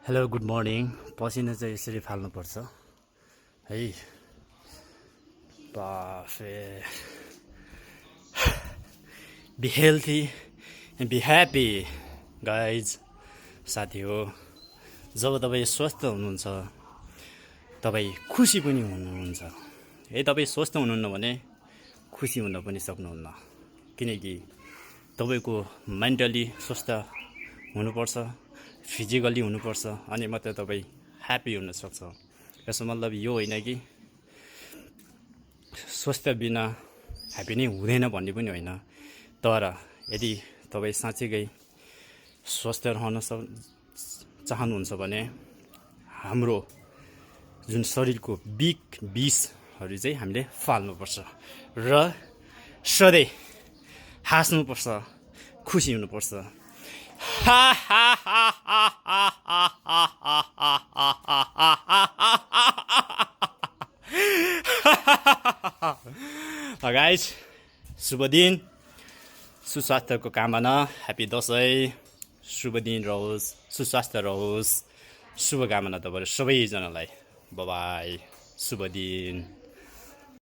Hello good morning. पसिना चाहिँ यसरी फाल्नुपर्छ है। बाफे be healthy and be happy guys. साथी हो, जब तपाईँ स्वस्थ हुनुहुन्छ तपाईँ खुसी पनि हुनुहुन्छ। है, तपाईँ स्वस्थ हुनुहुन्न भने खुसी हुन पनि सक्नुहुन्न, किनकि तपाईँको मेन्टली स्वस्थ हुनुपर्छ, फिजिकली हुनुपर्छ, अनि मात्रै तपाईँ ह्याप्पी हुनसक्छ। यसको मतलब यो होइन कि स्वास्थ्य बिना ह्याप्पी नै हुँदैन भन्ने पनि होइन। तर यदि तपाईँ साँच्चीकै स्वस्थ रहन चाहनुहुन्छ भने हाम्रो जुन शरीरको विषहरू चाहिँ हामीले फाल्नुपर्छ र सधैँ हाँस्नुपर्छ, खुसी हुनुपर्छ। गाइज, शुभ दिन, सुस्वास्थ्यको कामना। ह्याप्पी दसैँ, शुभ दिन रहोस्, सुस्वास्थ्य रहोस्, शुभकामना तपाईँहरू सबैजनालाई। बाई, शुभ दिन।